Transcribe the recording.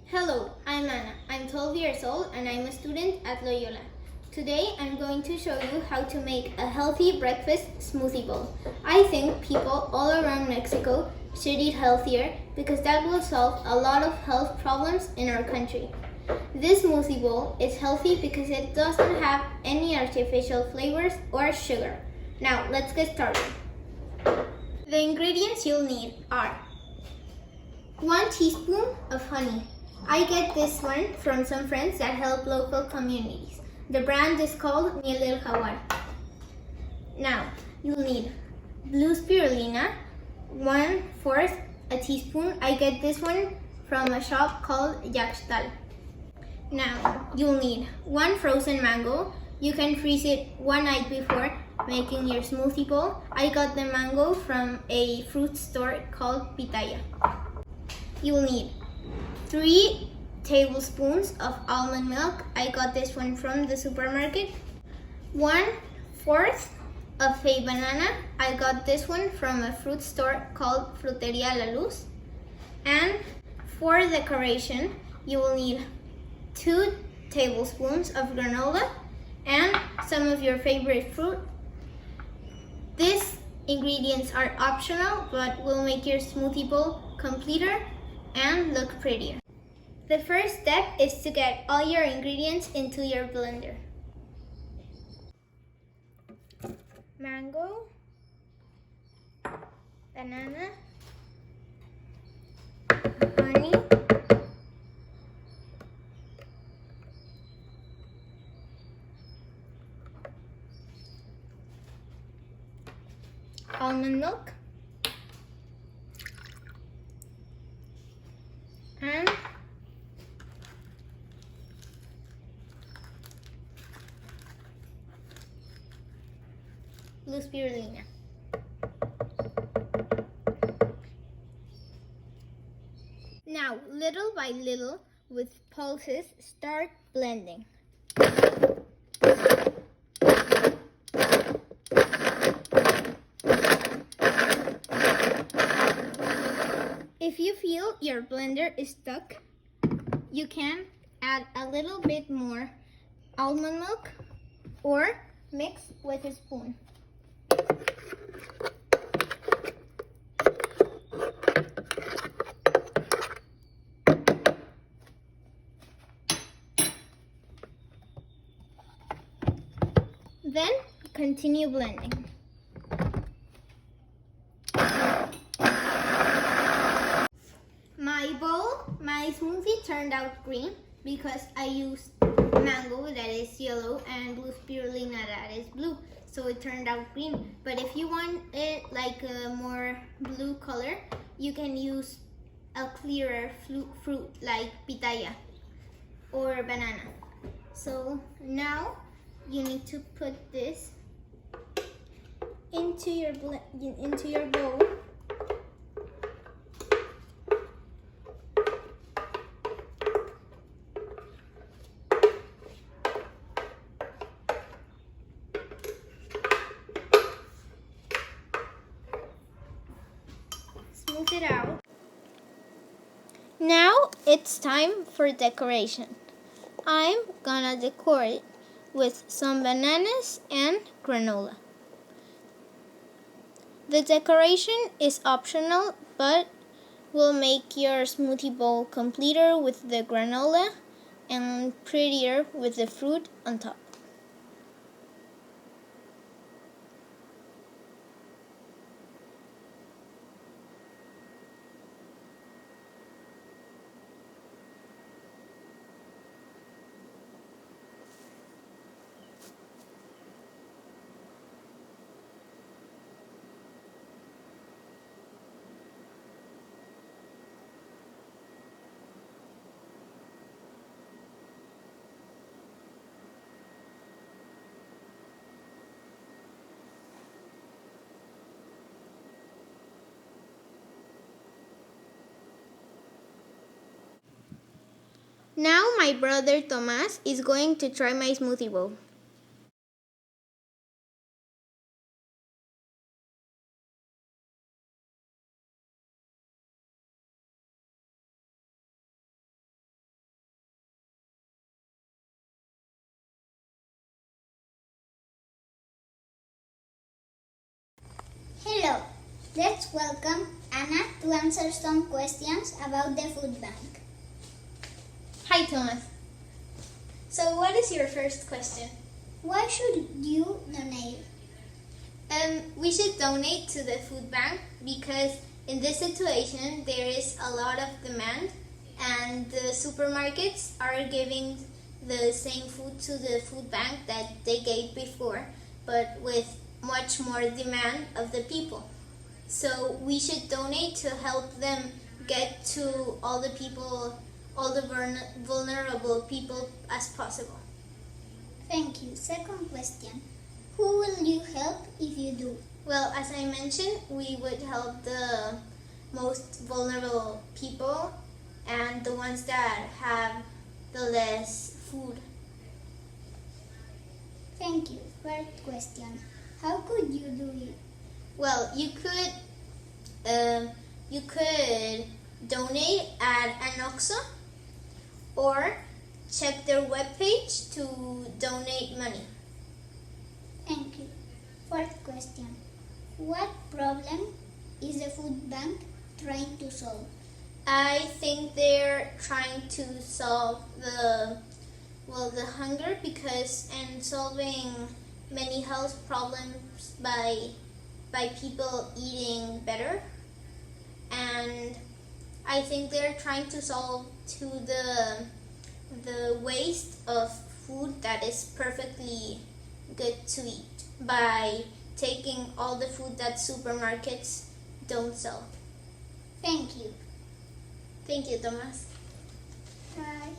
Hello, I'm Anna. I'm 12 years old and I'm a student at Loyola. Today I'm going to show you how to make a healthy breakfast smoothie bowl. I think people all around Mexico should eat healthier because that will solve a lot of health problems in our country. This smoothie bowl is healthy because it doesn't have any artificial flavors or sugar. Now let's get started. The ingredients you'll need are 1 teaspoon of honey. I get this one from some friends that help local communities. The brand is called Miel del Jaguar. Now, you'll need blue spirulina, 1/4 a teaspoon. I get this one from a shop called Yaxtal. Now, you'll need 1 frozen mango. You can freeze it one night before making your smoothie bowl. I got the mango from a fruit store called Pitaya. You'll need 3 tablespoons of almond milk. I got this one from the supermarket. 1/4 of a banana. I got this one from a fruit store called Frutería La Luz. And for decoration, you will need 2 tablespoons of granola and some of your favorite fruit. These ingredients are optional, but will make your smoothie bowl completer and look prettier. The first step is to get all your ingredients into your blender. Mango, banana, honey, almond milk, and blue spirulina. Now, little by little, with pulses, start blending. If you feel your blender is stuck, you can add a little bit more almond milk or mix with a spoon. Then continue blending. My smoothie turned out green because I used mango that is yellow and blue spirulina that is blue, so it turned out green. But if you want it like a more blue color, you can use a clearer fruit like pitaya or banana. So now you need to put this into your bowl. Smooth it out. Now it's time for decoration. I'm gonna decor it with some bananas and granola. The decoration is optional, but will make your smoothie bowl completer with the granola and prettier with the fruit on top. Now my brother Tomas is going to try my smoothie bowl. Hello, let's welcome Anna to answer some questions about the food bank. Hi, Thomas. So, what is your first question? Why should you donate? We should donate to the food bank because in this situation there is a lot of demand and the supermarkets are giving the same food to the food bank that they gave before, but with much more demand of the people. So we should donate to help them get to all the people, all the vulnerable people as possible. Thank you. Second question. Who will you help if you do? Well, as I mentioned, we would help the most vulnerable people and the ones that have the less food. Thank you. Third question. How could you do it? Well, you could donate at an OXXO or check their webpage to donate money. Thank you. Fourth question. What problem is the food bank trying to solve? I think they're trying to solve the hunger because and solving many health problems by people eating better, and I think they're trying to solve to the waste of food that is perfectly good to eat by taking all the food that supermarkets don't sell. Thank you. Thank you, Thomas. Bye.